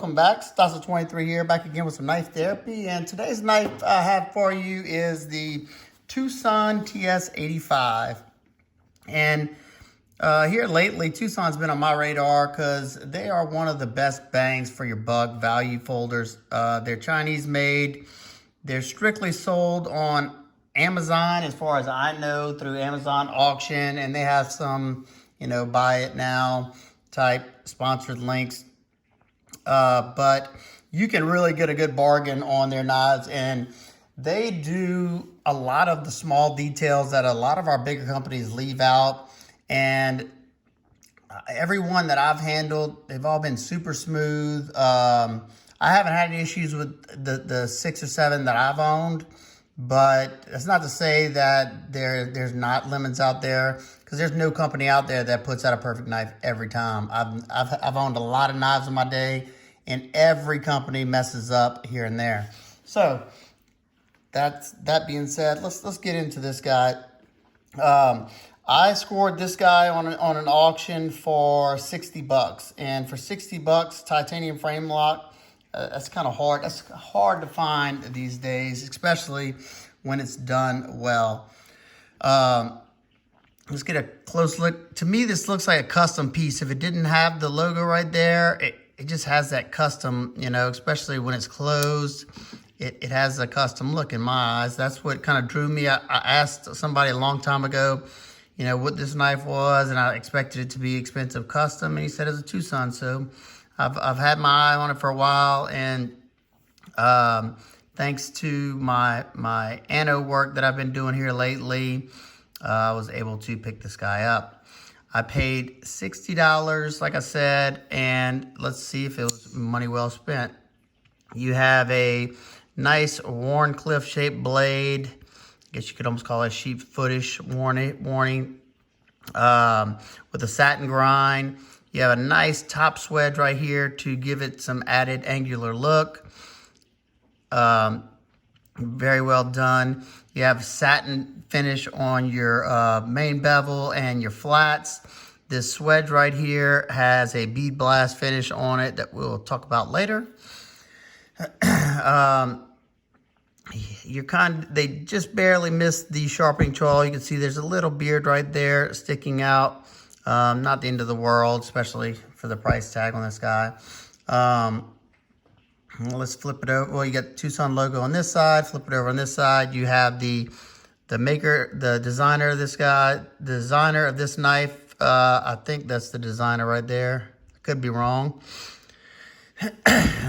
Welcome back, TwoSun here, back again with some knife therapy. And today's knife I have for you is the TwoSun TS85. And here lately, TwoSun's been on my radar because they are one of the best bangs for your bug value folders. They're Chinese made. They're strictly sold on Amazon, as far as I know, through Amazon auction. And they have some, buy it now type sponsored links. But you can really get a good bargain on their knives, and they do a lot of the small details that a lot of our bigger companies leave out. And every one that I've handled, they've all been super smooth. I haven't had any issues with the 6 or 7 that I've owned, but that's not to say that there's not lemons out there, because there's no company out there that puts out a perfect knife every time. I've owned a lot of knives in my day, and every company messes up here and there. So that being said, let's get into this guy. I scored this guy on an auction for $60, and for $60, titanium frame lock. That's kind of hard. That's hard to find these days, especially when it's done well. Let's get a close look. To me, this looks like a custom piece. If it didn't have the logo right there, it just has that custom, especially when it's closed. It has a custom look in my eyes. That's what kind of drew me. I asked somebody a long time ago, what this knife was, and I expected it to be expensive custom, and he said it's a TwoSun. So I've had my eye on it for a while, and thanks to my anno work that I've been doing here lately, I was able to pick this guy up. I paid $60, like I said, and let's see if it was money well spent. You have a nice Warncliffe shaped blade. I guess you could almost call it sheep footish warning, with a satin grind. You have a nice top swedge right here to give it some added angular look. Very well done. You have satin finish on your main bevel and your flats. This swedge right here has a bead blast finish on it that we'll talk about later. They just barely missed the sharpening choil. You can see there's a little beard right there sticking out. Not the end of the world, especially for the price tag on this guy. Let's flip it over. Well, you got the TwoSun logo on this side. Flip it over on this side. You have the maker, the designer of this guy, the designer of this knife. I think that's the designer right there. I could be wrong.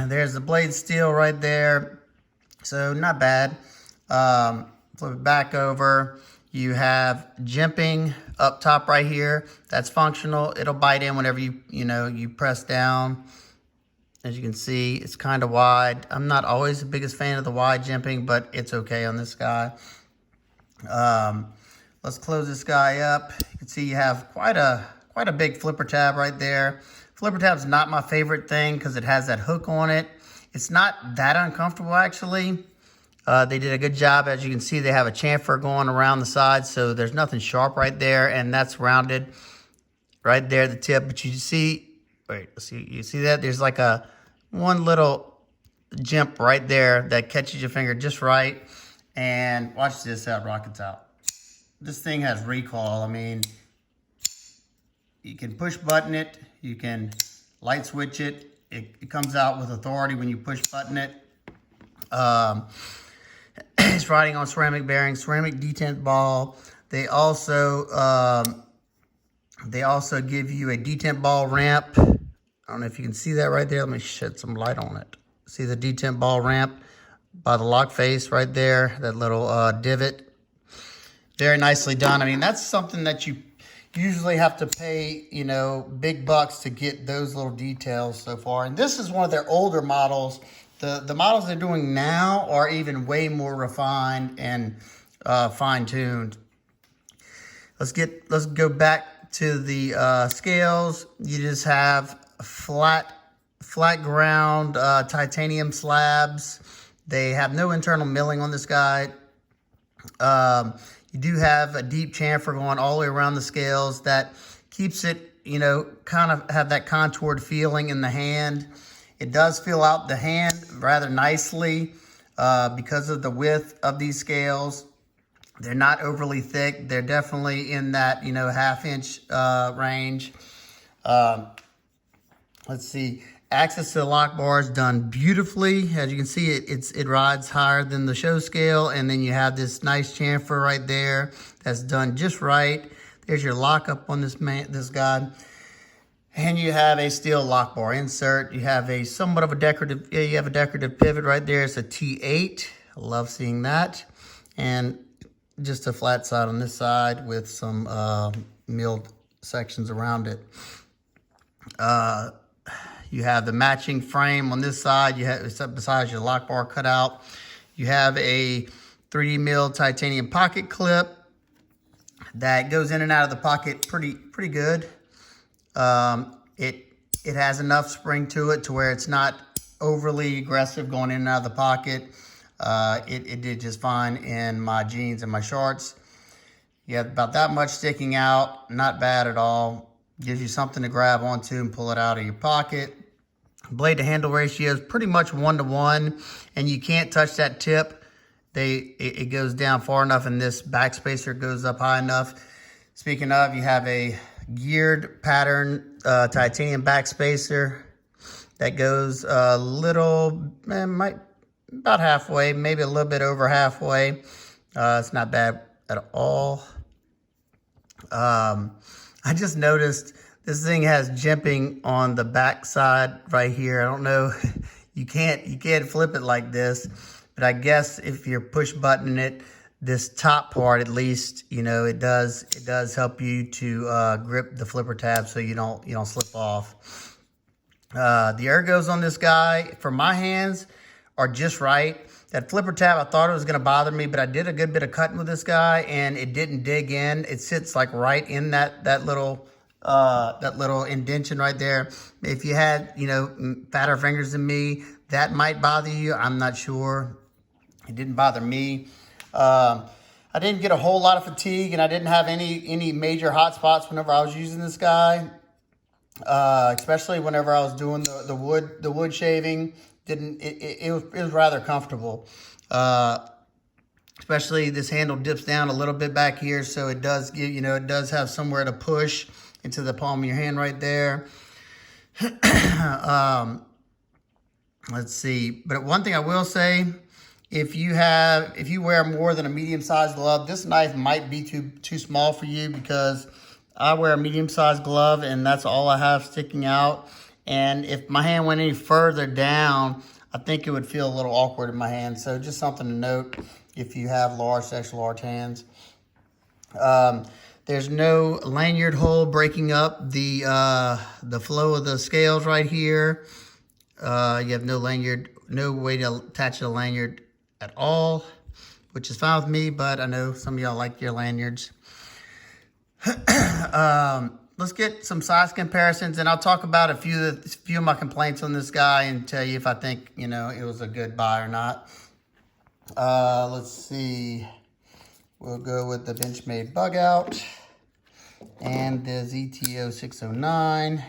There's the blade steel right there. So not bad. Flip it back over. You have jimping up top right here. That's functional. It'll bite in whenever you press down. As you can see, it's kind of wide. I'm not always the biggest fan of the wide jimping, but it's okay on this guy. Let's close this guy up. You can see you have quite a big flipper tab right there. Flipper tab's not my favorite thing because it has that hook on it. It's not that uncomfortable, actually. They did a good job. As you can see, they have a chamfer going around the side, so there's nothing sharp right there, and that's rounded right there, the tip. But you see, you see that? There's like one little jimp right there that catches your finger just right. And watch this out, rockets out. This thing has recoil. I mean, you can push button it. You can light switch it. It comes out with authority when you push button it. It's riding on ceramic bearings, ceramic detent ball. They also give you a detent ball ramp. I don't know if you can see that right there. Let me shed some light on it. See the detent ball ramp by the lock face right there, that little divot. Very nicely done. I mean, that's something that you usually have to pay, big bucks to get those little details so far. And this is one of their older models. The models they're doing now are even way more refined and fine-tuned. Let's go back to the scales. You just have flat ground titanium slabs. They have no internal milling on this guy. You do have a deep chamfer going all the way around the scales that keeps it, kind of have that contoured feeling in the hand. It does fill out the hand rather nicely because of the width of these scales. They're not overly thick. They're definitely in that, you know, ½ inch range. Let's see. Access to the lock bar is done beautifully. As you can see, it rides higher than the show scale. And then you have this nice chamfer right there that's done just right. There's your lockup on this guy. And you have a steel lock bar insert. You have a somewhat of a decorative, you have a decorative pivot right there. It's a T8. I love seeing that. And just a flat side on this side with some milled sections around it. You have the matching frame on this side. You have, besides your lock bar cutout, you have a 3D milled titanium pocket clip that goes in and out of the pocket pretty good. It has enough spring to it to where it's not overly aggressive going in and out of the pocket. It did just fine in my jeans and my shorts. You have about that much sticking out, not bad at all. Gives you something to grab onto and pull it out of your pocket. Blade to handle ratio is pretty much 1-to-1, and you can't touch that tip. It goes down far enough, and this backspacer goes up high enough. Speaking of, you have a geared pattern titanium backspacer that goes a little, about halfway, maybe a little bit over halfway. It's not bad at all. I just noticed this thing has jimping on the back side right here. I don't know, you can't flip it like this, but I guess if you're push buttoning it, this top part at least, you know, it does help you to grip the flipper tab so you don't slip off. The ergos on this guy for my hands are just right. That flipper tab, I thought it was gonna bother me, but I did a good bit of cutting with this guy and it didn't dig in. It sits like right in that little indentation right there. If you had, you know, fatter fingers than me, that might bother you. I'm not sure. It didn't bother me. I didn't get a whole lot of fatigue, and I didn't have any major hot spots whenever I was using this guy. Especially whenever I was doing the wood shaving. It was rather comfortable. Especially this handle dips down a little bit back here, so it does give, you know, it does have somewhere to push into the palm of your hand right there. Let's see. But one thing I will say, if you wear more than a medium-sized glove, this knife might be too small for you, because I wear a medium-sized glove and that's all I have sticking out. And if my hand went any further down, I think it would feel a little awkward in my hand. So just something to note if you have extra large hands. There's no lanyard hole breaking up the flow of the scales right here. You have no way to attach a lanyard at all, which is fine with me, but I know some of y'all like your lanyards. Let's get some size comparisons, and I'll talk about a few of my complaints on this guy and tell you if I think, you know, it was a good buy or not. Let's see. We'll go with the Benchmade Bug Out and the ZT0609.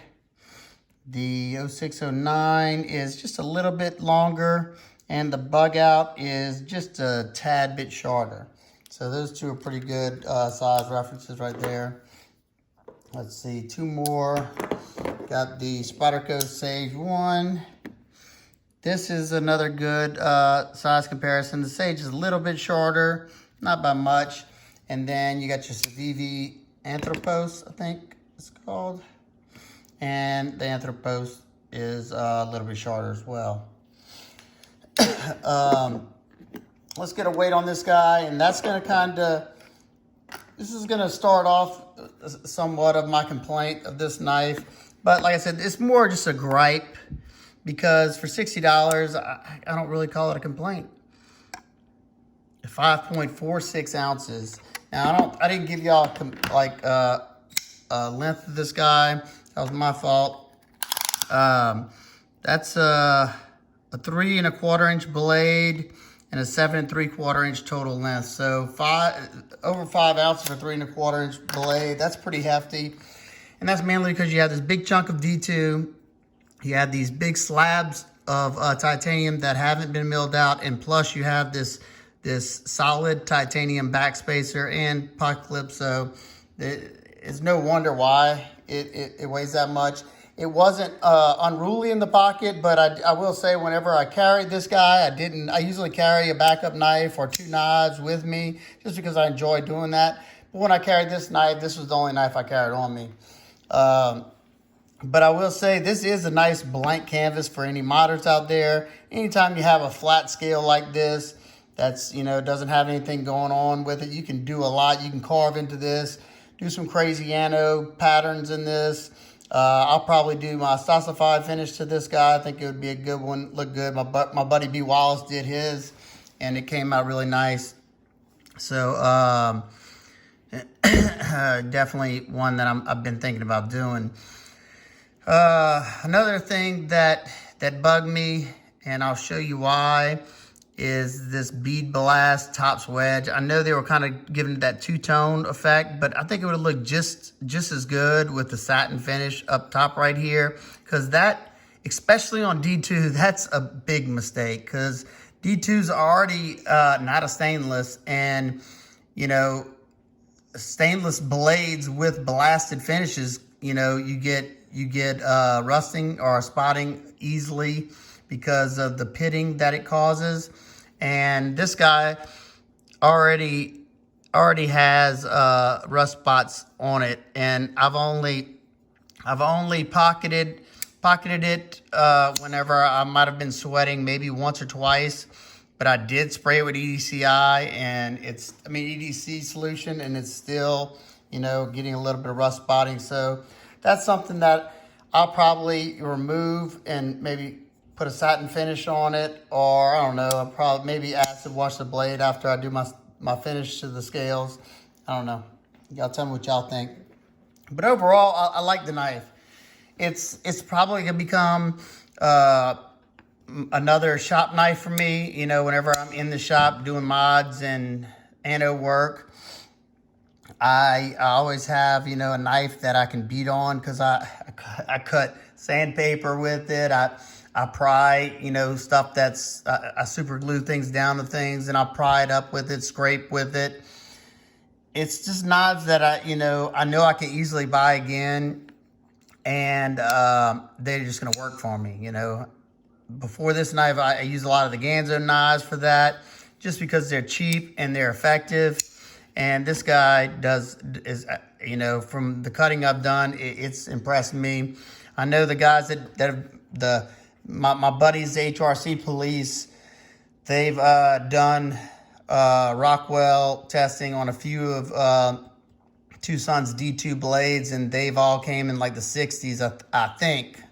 The 0609 is just a little bit longer, and the Bug Out is just a tad bit shorter. So those two are pretty good size references right there. Let's see, two more. Got the Spyderco Sage 1. This is another good size comparison. The Sage is a little bit shorter, not by much. And then you got your Civivi Anthropos, I think it's called. And the Anthropos is a little bit shorter as well. Let's get a weight on this guy, and that's gonna this is gonna start off somewhat of my complaint of this knife. But like I said, it's more just a gripe, because for $60, I don't really call it a complaint. 5.46 ounces. Now I didn't give y'all like length of this guy. That was my fault. That's a 3 1/4 inch blade and a 7 3/4 inch total length. So over 5 ounces for 3 1/4 inch blade. That's pretty hefty. And that's mainly because you have this big chunk of D2 You have these big slabs of titanium that haven't been milled out, and plus you have this solid titanium backspacer and pocket clip. So it's no wonder why it weighs that much. It wasn't unruly in the pocket, but I will say whenever I carried this guy, I usually carry a backup knife or 2 knives with me just because I enjoy doing that. But when I carried this knife, this was the only knife I carried on me. But I will say this is a nice blank canvas for any modders out there. Anytime you have a flat scale like this, that's, doesn't have anything going on with it, you can do a lot. You can carve into this, do some crazy anno patterns in this. I'll probably do my TS85 finish to this guy. I think it would be a good one, look good. My buddy B. Wallace did his, and it came out really nice. So definitely one that I've been thinking about doing. Another thing that bugged me, and I'll show you why, is this Bead Blast Tops Wedge. I know they were kind of giving it that two-tone effect, but I think it would have looked just as good with the satin finish up top right here, because that, especially on D2, that's a big mistake, because D2's already not a stainless, and, stainless blades with blasted finishes, you get rusting or spotting easily because of the pitting that it causes. And this guy already has rust spots on it, and I've only pocketed it whenever I might have been sweating, maybe once or twice. But I did spray it with EDCI, and EDC solution, and it's still, getting a little bit of rust spotting. So that's something that I'll probably remove and maybe put a satin finish on it, or I don't know, I'll probably maybe acid wash the blade after I do my finish to the scales. I don't know. Y'all tell me what y'all think. But overall, I like the knife. It's probably gonna become another shop knife for me. Whenever I'm in the shop doing mods and anno work, I always have, a knife that I can beat on, because I cut sandpaper with it. I pry, stuff that's, I super glue things down to things, and I pry it up with it, scrape with it. It's just knives that I know I can easily buy again, and they're just gonna work for me, Before this knife, I use a lot of the Ganzo knives for that, just because they're cheap and they're effective. And this guy is from the cutting I've done, it's impressed me. I know the guys my buddies, the HRC police, they've done Rockwell testing on a few of TwoSun's D2 blades, and they've all came in like the 60s, I think.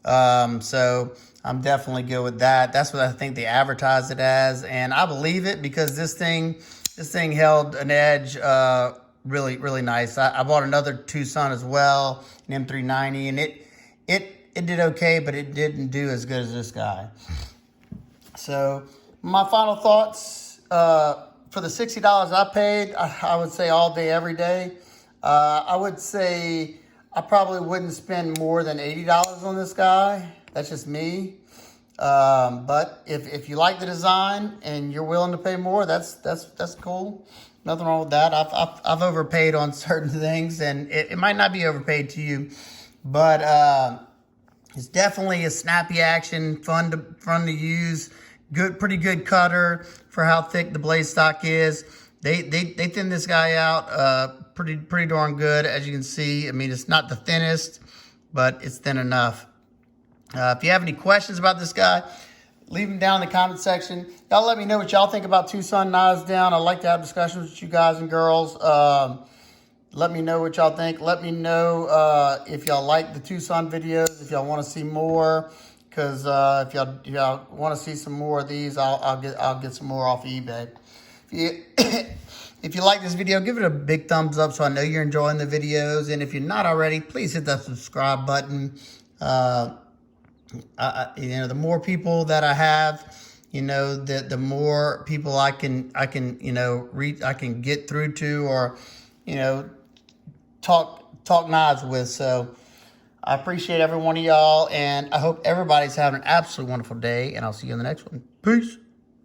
So I'm definitely good with that. That's what I think they advertise it as, and I believe it, because this thing held an edge really, really nice. I bought another TwoSun as well, an M390, and it did okay, but it didn't do as good as this guy. So my final thoughts, for the $60 I paid, I would say all day, every day. I would say I probably wouldn't spend more than $80 on this guy. That's just me. But if you like the design and you're willing to pay more, that's cool. Nothing wrong with that. I've overpaid on certain things, and it might not be overpaid to you, but it's definitely a snappy action, fun to use, pretty good cutter for how thick the blade stock is. They thin this guy out pretty darn good, as you can see. It's not the thinnest, but it's thin enough. If you have any questions about this guy, leave them down in the comment section. Y'all let me know what y'all think about TwoSun knives down. I like to have discussions with you guys and girls. Let me know what y'all think. Let me know if y'all like the TwoSun videos, if y'all want to see more. Because if y'all want to see some more of these, I'll get some more off of eBay. If you like this video, give it a big thumbs up so I know you're enjoying the videos. And if you're not already, please hit that subscribe button. The more people that I have, the more people I can get through to, or talk knives with. So I appreciate every one of y'all, and I hope everybody's having an absolutely wonderful day, and I'll see you in the next one. Peace.